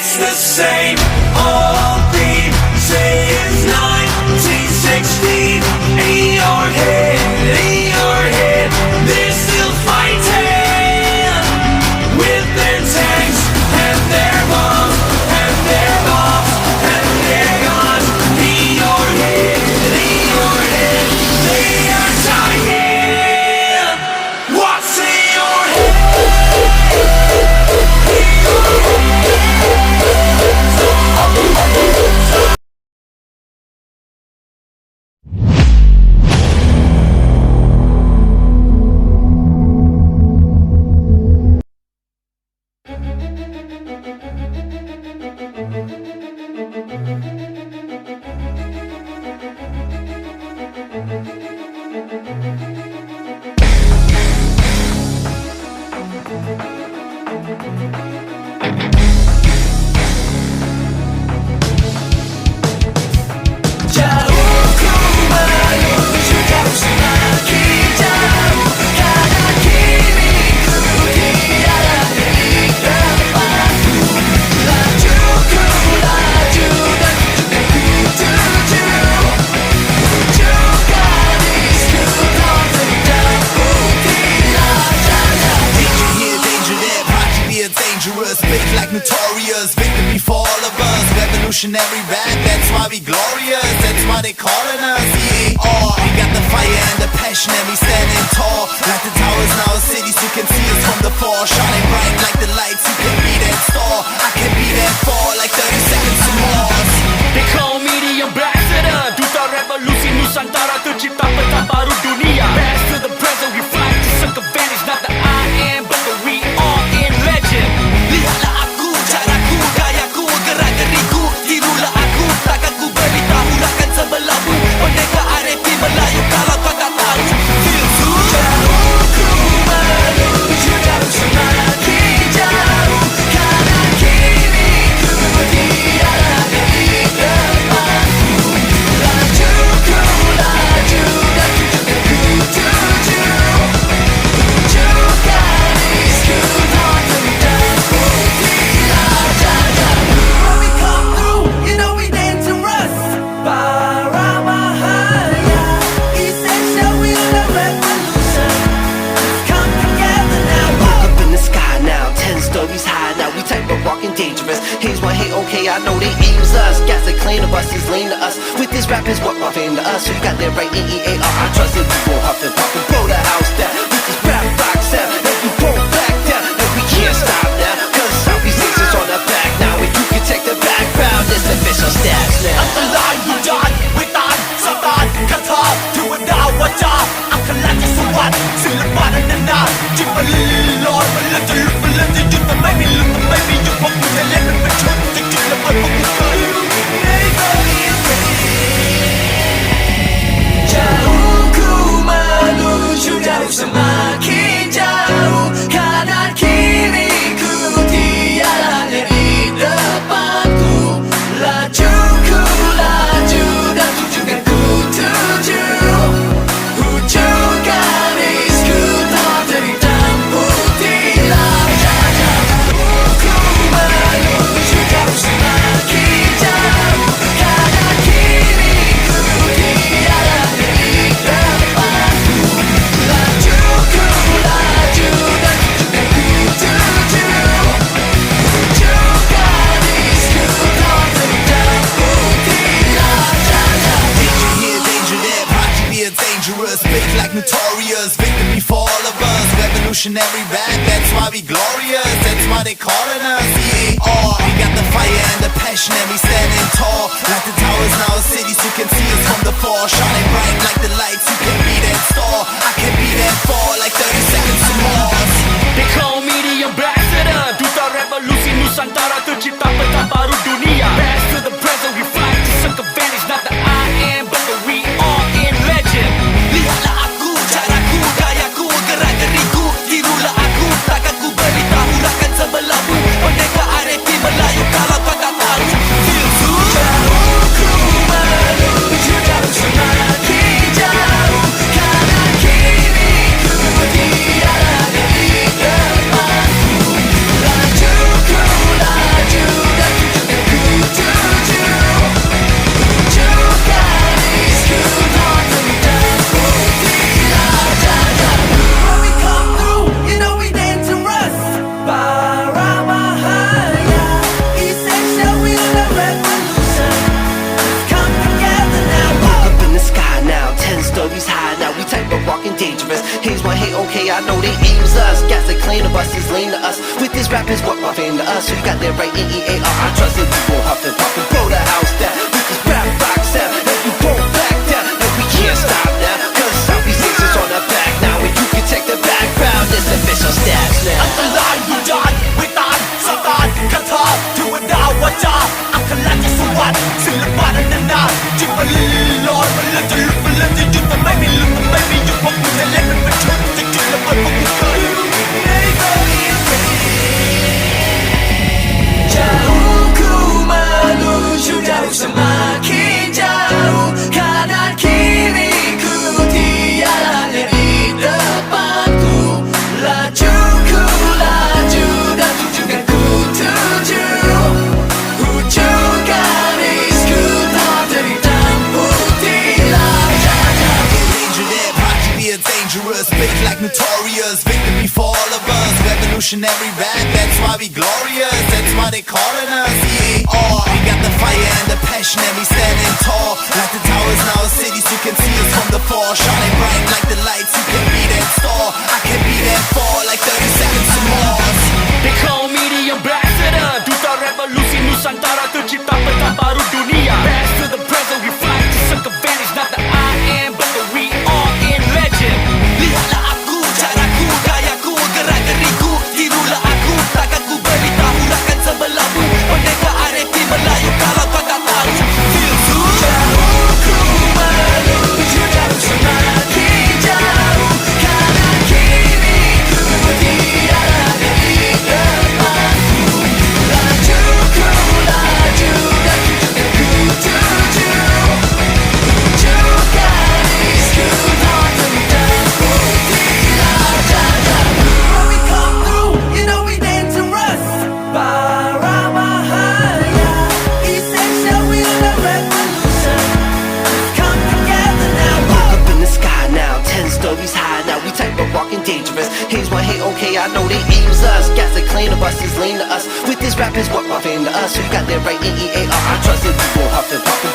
It's the same old theme, say it's 1916. In your head, they're still fighting with their tanks and their bombs and their bombs and their guns. In your head, they are dying. What's in your head? Notorious, victory for all of us. Revolutionary rap, that's why we glorious. That's why they calling us EAR. We got the fire and the passion and we standing tall. Like the towers in our cities, you can see us from the far. Shining bright like the lights, you can be that star. I can be that far like 30 seconds to Mars. They call me the ambassador. Duta revolusi Nusantara, tercipta peta baru dunia. Past to the present, we fight to circumvent. It's not the I am, but the we are in legend. Lihatlah aku, caraku, gayaku, gerak-geriku. Tirulah aku, takkan ku beritahu. Rakan sebelahmu, pendekar RFP Melayu. Kalau kau tak tahu, feel good. Jauhku menuju jauh, semakin jauh. Kanan kiriku, tiada di depanku. Lajuku, laju dan tujukan ku tuju. Tuju garisku, tak tentang putihlah jajamu. When we come through, you know we dangerous. Paramahaya, essential, we on a revolution. Let's come together now. Look up in the sky now, 10 stories high now. We type of rockin' dangerous. Haters want hate, okay, I know they aims us. Gas that claim to us is lame to us. With this rap is what my fame to us. So you got that right, EEAR. I trust it, we won't huff and puff and blow the house down. With this rap rock sound, and we won't back down. And we can't stop now, cause Southeast Asia's on the back now. And you can check the background, it's official stats now. อันตรายอยู่ยานไม่ต้านซาตานคาถาเทวดาวาจาอัคราจะสวรรค์ศิลปะนั้นนานจิตมันลอยมันเล่นจะลุกมันเล่นจะหยุดแต่ไม่มีลุกแต่ไม่มีหยุดเพราะกูจะเล่นมันเป็นชุดจะจุดระเบิดเพราะกูเคยรู้ Jauhku menuju jauh, semakin jauh. Kanan kiriku, tiada di depanku. Lajuku, laju dan tujukan ku tuju. Ujung garisku, tak terhitam putihlah jajamu. Ku menuju jauh, semakin jauh. Kanan kiriku, tiada di depanku. Lajuku, laju dan tujukan ku tuju. Ujung garisku, tak terhitam putihlah jajamu. Danger here, danger there, project be a dangerous. Big like notorious, victory for all of us. Revolutionary rap, that's why we glorious. That's why they calling us EAR. We got the fire and the passion and we standing tall. Like the towers in our cities, you can see us from the far. Shining bright like the lights, you can be that star. I can be that far like 30 seconds to Mars. They call me the ambassador. Duta revolusi Nusantara, tercipta peta baru dunia. Past to the present, we fight to circumvent. It's not the I am, but the we are in legend. Lihatlah aku, caraku, gayaku, gerak-geriku. Tirulah aku, takkan ku beritahu. Rakan sebelahmu, pendekar RFP Melayu. Kalau kau tak tahu, feel good. Jauhku menuju jauh, semakin jauh. Kanan kiriku, tiada di depanku. Lajuku, laju dan rap is what we're into us. So you got that right, EEAR. I trust it, we won't huff and puff and blow the house down with this rap rock sound, and we won't back down, and we can't stop now, cause Southeast Asia's on our back now, and you can check the background. It's official stats now. อันตรายอยู่ยานไม่ตายสตาร์คาถาเทวดาวาจาอัคราจะสวรรค์ศิลปะนันนาจิตมันลอยมันเลื่อนจะลุกมันเลื่อนจะหยุดแต่ไม่มีลุกแต่ไม่มีหยุดเพราะกูจะเล่นมันเป็นชุดจะจุดระเบิดเพราะกูเคยJauhku menuju jauh semakin jauh Kanan kiriku tiada di depanku Lajuku laju dan tujukan ku tuju Ujung garisku tak terhitam putihlah Danger that project is dangerous, big like notorious, victory for all of us, revolutionary rap, that's why we glorious, that's why they calling us EAR. We got the fire and the passion and we standing tall, like the towers in our cities, you can see us from the far, shining bright like the lights, you can be that star, I can be that far, like 30 seconds to Mars. They call me the ambassador, Duta revolusi Nusantara, tercipta peta baru dunia. Past to the present, we fight to suck advantage, not the I am, but the we are in legend. Lihatlah aku, caraku, gayaku, gerak-geriku Tirulah aku, takkan ku beritahu Rakan sebelahmu, pendeka RFP Melayu kalau kau tak tahu Feel good Jauhku menuju jauh semakin jauh Kanan kiriku tiada di depanku Lajuku laju dan tujukan ku tuju Ujung garisku tak terhitam putihlah jajaku When we come through, you know we dangerous Baramahaya Essential, we on a revolution Let's come together now Up in the sky now, 10 stories high now. We type of walking dangerous. Haters want hate, okay, I know they aims us. Gas that clean of us is lean to us. With this rap is what we're into us. So you got that right, EEAR. I trust it, we won't huff and puff and